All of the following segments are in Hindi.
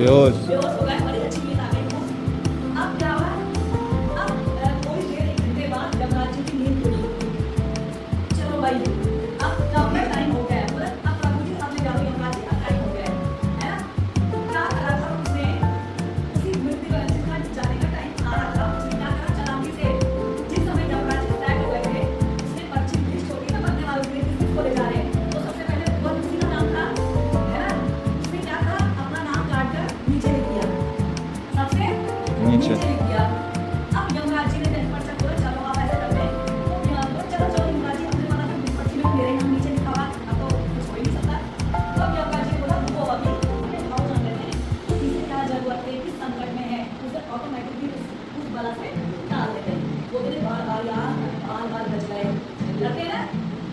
बेहोश। बेहोश हो गए, बड़ी अच्छी नींद आ गई उनको। अब क्या हुआ, अब थोड़ी देर 1 घंटे बाद यमराज जी की नींद खुली। चलो भाई, अब कब का टाइम हो गया है, बोले अब प्रभु जी अब ले जाओ यमराज जी, अब टाइम हो गया है ना। क्या करा था उसने, उसी मृत्यु का जाने का टाइम आ रहा था, उसने क्या करा, चालाकी से जिस समय यमराज जी तय हो गए थे, उसने पर्ची लिस्ट होती है ना मरने वालों की, किसको ले जा रहे हैं, तो सबसे पहले ऊपर उसी का नाम था, है ना। उसने क्या करा, अपना नाम काट कर नीचे लिख दिया, सबसे नीचे लिख दिया। अब यमराज जी ने पर्चा खोला, चलो आप ऐसे करते हैं, तो चलो चलो यमराज जी, हमने माना था पर्ची में मेरे नाम नीचे लिखा हुआ, अब तो कुछ हो ही नहीं सकता। तो अब यमराज जी ने बोला वो अभी अपने भाव जान लेते हैं, किसे क्या जरूरत है, किस संकट में है, उसे ऑटोमेटिकली उस बला से डाल देते हैं। वो कहते बार बार यार, बार बार बच गए, लगते हैं ना,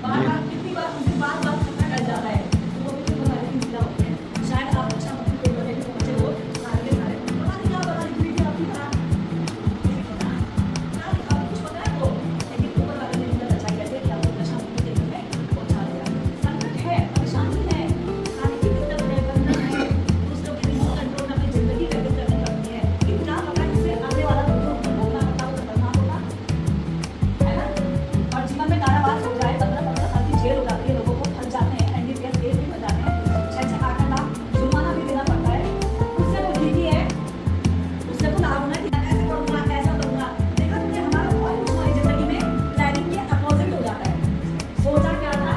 बार बार कितनी बार उसे बार बार खतरा डर जाता है, तो वो भी बता रही जिंदा होते हैं। शायद आप अच्छा मतलब कोई बने तो बच्चे हो सारे के सारे पता नहीं क्या बता रही थी आपकी तरह, लेकिन पता क्या लिखा कुछ पता है वो, लेकिन ऊपर वाले ने मुझे अच्छा कहते कि आपको नशा मुक्ति के घर में पहुंचा दिया। संकट है, परेशानी है, खाने की दिक्कत है, बंधन है, दूसरों के रिमोट कंट्रोल में अपनी जिंदगी व्यतीत करनी पड़ती है, लेकिन क्या पता इससे आने वाला जो भोगना पड़ता है वो खतरनाक होगा, है ना। और जीवन में कारावास हो जाए, 15-15 साल की जेल हो जाती है, लोगों को फंस जाते हैं, एनडीपीएस केस भी बन जाते हैं, 6-6 8 लाख जुर्माना भी देना पड़ता है। उससे तो ठीक ही है, उससे तो लाभ होना है कि ऐसे करूंगा ऐसा करूंगा। देखा तुमने हमारा बहुत कुछ हमारी जिंदगी में प्लानिंग के अपोजिट हो जाता है, सोचा क्या था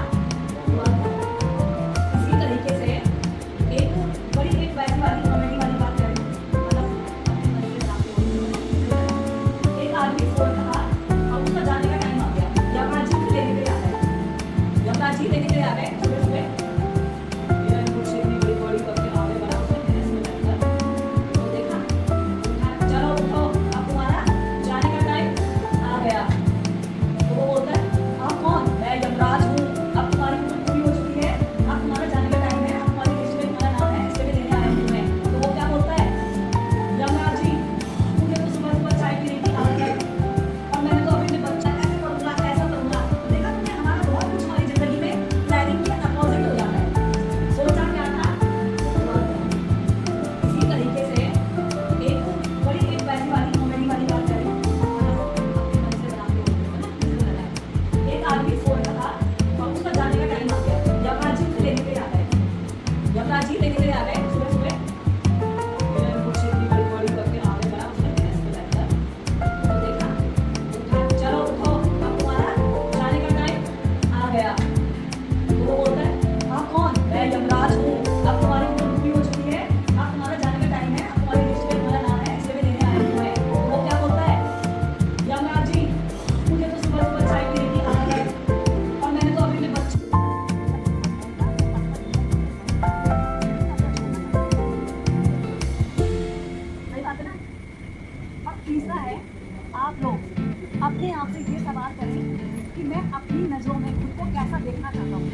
हुआ था। इसी तरीके से एक बड़ी एक वैसी वाली कॉमेडी वाली बात है, मतलब अपने मन से जाते हो, एक आदमी फोन कहा और उसका जाने का टाइम आ गया, यमराज जी से लेने के लिए आ गए, यमराज जी लेने के लिए आ गए सुबह सुबह, मेरा कुछ इतनी बड़ी बड़ी करके आगे बढ़ा, उसने भैंस में बैठकर तो देखा, चलो उठो अब तुम्हारा जाने का टाइम आ गया। तो वो बोलता है आप कौन, मैं यमराज हूँ, अब तुम्हारी उम्र पूरी हो चुकी है, अब तुम्हारा जाने का टाइम है, अब तुम्हारी लिस्ट में तुम्हारा नाम है, इसलिए लेने आया हूँ मैं। तो वो क्या बोलता है, यमराज जी मुझे तो सुबह सुबह चाय पीने की आदत है, और मैंने तो अपने बच्चा ऐसे करूंगा ऐसा करूंगा। देखा तुमने हमारा बहुत कुछ हमारी जिंदगी में प्लानिंग के अपोजिट हो जाता है, सोचा क्या था हुआ था। इसी तरीके से एक बड़ी एक वैसी वाली कॉमेडी वाली बात करें, मतलब अपने मन से बनाते हो है ना, मुझे लगा है। एक आदमी फोन करा और उसका जाने का टाइम आ गया, यमराज जी उसे लेने के लिए आ गए, यमराज जी लेने के लिए आ गए सुबह सुबह, मेरा कुछ इतनी बड़ी बड़ी करके आगे बढ़ा, उसने भैंस में बैठकर तो देखा, उठा, चलो उठो अब तुम्हारा जाने का टाइम आ गया। तो वो बोलता है आप कौन, मैं यमराज हूँ, अब तुम्हारी उम्र पूरी हो चुकी है, अब तुम्हारा जाने का टाइम है, अब तुम्हारी लिस्ट में तुम्हारा नाम है, इसलिए मैं लेने आया हूँ मैं। तो वो क्या बोलता है, यमराज जी मुझे तो सुबह सुबह चाय पीने की आदत है, और मैंने तो अभी अपने बच्चे सही बात है ना। और तीसरा है, आप लोग अपने आप से ये सवाल करें कि मैं अपनी नजरों में खुद को कैसा देखना चाहता हूँ।